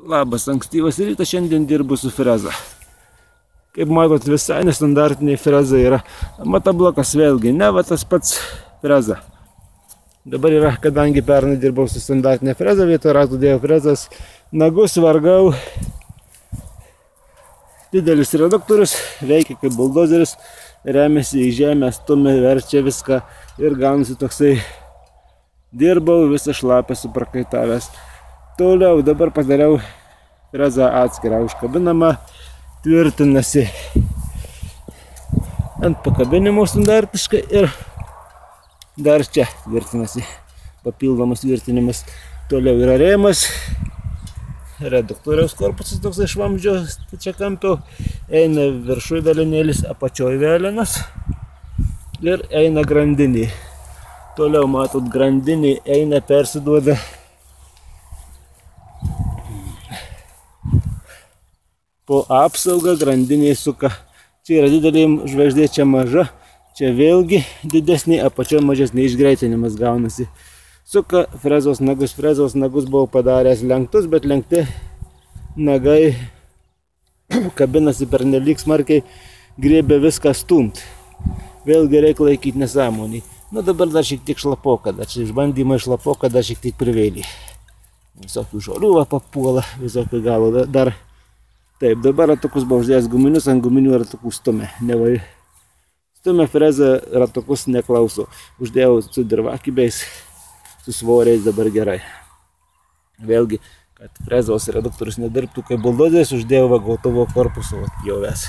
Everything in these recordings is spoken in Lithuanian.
Labas, ankstyvas rytas, šiandien dirbu su freza. Kaip matot, visai nestandartiniai freza yra. Motablokas vėlgi, ne va tas pats freza. Dabar yra, kadangi pernai dirbau su standartinė freza, vietoj ratų dėjau frezas, nagus vargau. Didelis reduktorius, veikia kaip buldozeris, remiasi į žemę, stumia, verčia viską ir gaunasi toksai. Dirbau, visą šlapę suprakaitavęs. Toliau dabar padariau frezą atskirą, užkabinamą, tvirtinasi ant pakabinimo standartiškai ir dar čia tvirtinasi, papildomas tvirtinimas. Toliau yra rėmas, reduktoriaus korpusas toks iš vamzdžio stačiakampio, eina viršui dalinėlis, apačioj vėlinas ir eina grandinė. Toliau matot, grandinė eina, persiduoda po apsaugą, grandinė suka. Čia yra didelė žvaigždė, čia maža, čia vėlgi didesnė, apačioje mažesnė, išgreitinimas gaunasi. Suka frezos nagus buvau padaręs lenktus, bet lenkti nagai kabinasi pernelyg smarkiai, griebė viską stumt. Vėlgi reikia laikyti nesąmonį. Nu dabar dar šiek tiek šlapoka, dar čia išbandymai šlapoka, dar šiek tiek privėlį. Visokių žolių papuola, visokių galo dar. Taip, dabar ratukus buvo uždėjęs guminius, ant guminių ratukų stumia. Stumia frezą, ratukus neklauso. Uždėjau su dirvakybiais, su svoriais, dabar gerai. Vėlgi, kad frezos reduktorius nedirbtų kaip buldozeris, uždėjau vagautuvo korpuso atpjovęs.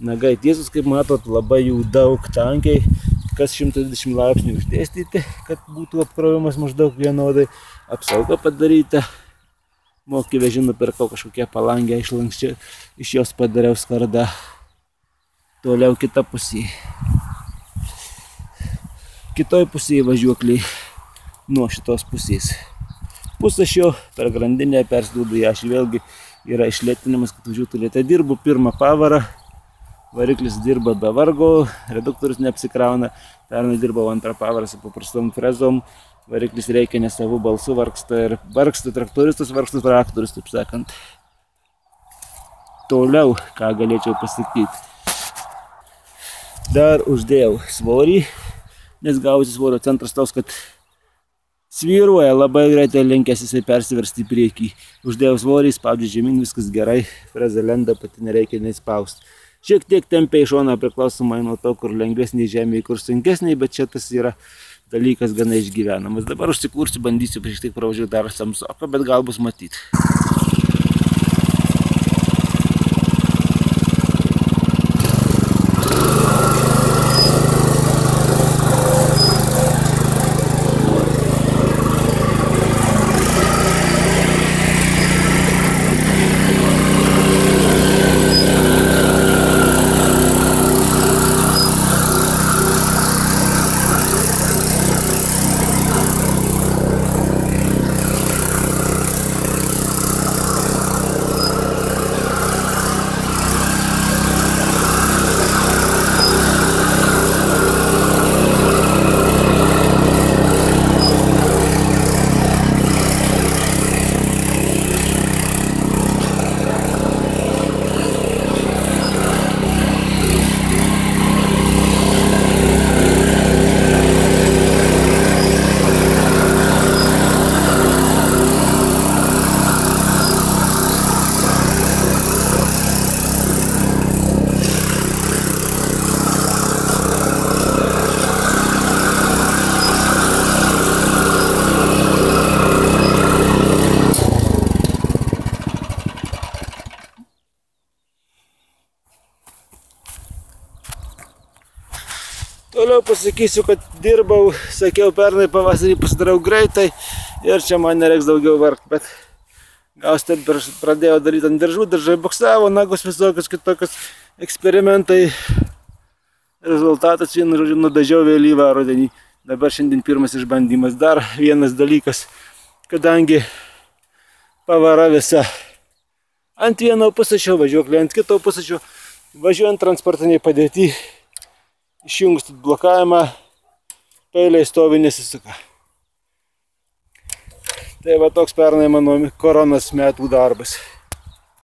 Nagai tiesus, kaip matot, labai jų daug, tankiai, kas 120 laipsnių išdėstyti, kad būtų apkrovimas maždaug vienodai, apsauga padaryta. Mokį vežį nupirkau kažkokią palangę išlankščią, iš jos padariau skardą. Toliau kita pusė. Kitoj pusėje važiuokliai nuo šitos pusės. Pusė šio per grandinę persiduodu ją, aš vėlgi yra išlėtinimas, kad važiuotų lėtai. Dirbu pirmą pavarą, variklis dirba be vargo, reduktorius neapsikrauna. Pernai dirbau antrą pavarą su paprastom frezom. Variklis reikia ne savų balsų, vargsta traktoristas, vargsta traktorius, taip sakant. Toliau, ką galėčiau pasakyti. Dar uždėjau svorį, nes gausi svorio centras toks, kad svyruoja labai greitai, linkęs jisai persiversti į priekį. Uždėjau svorį, spaudžiu žemyn, viskas gerai, freza lenda, pati nereikia neįspausti. Šiek tiek tempia į šoną priklausomai nuo to, kur lengvesnė žemė, kur sunkesnė, bet čia tas yra dalykas gana išgyvenamas. Dabar užsikursiu, bandysiu prieš tai pravažiuoti dar Samsoką, bet gal bus matyti. Toliau pasakysiu, kad dirbau, sakiau, pernai pavasarį pasidarau greitai ir čia man nereiks daugiau vargti, bet gaus taip pradėjau daryti ant diržų, diržai boksavo, nagus visokios kitokios eksperimentai. Rezultatas, vienu žodžiu, nudažiau vėlyvą rudenį. Dabar šiandien pirmas išbandymas. Dar vienas dalykas, kadangi pavara visa ant vieno pusėčio, važiuoklė ant kito pusėčio, važiuojant transportiniai padėti, išjungus blokavimą, peiliai stovi nesisuka. Tai va toks pernai mano koronos metų darbas.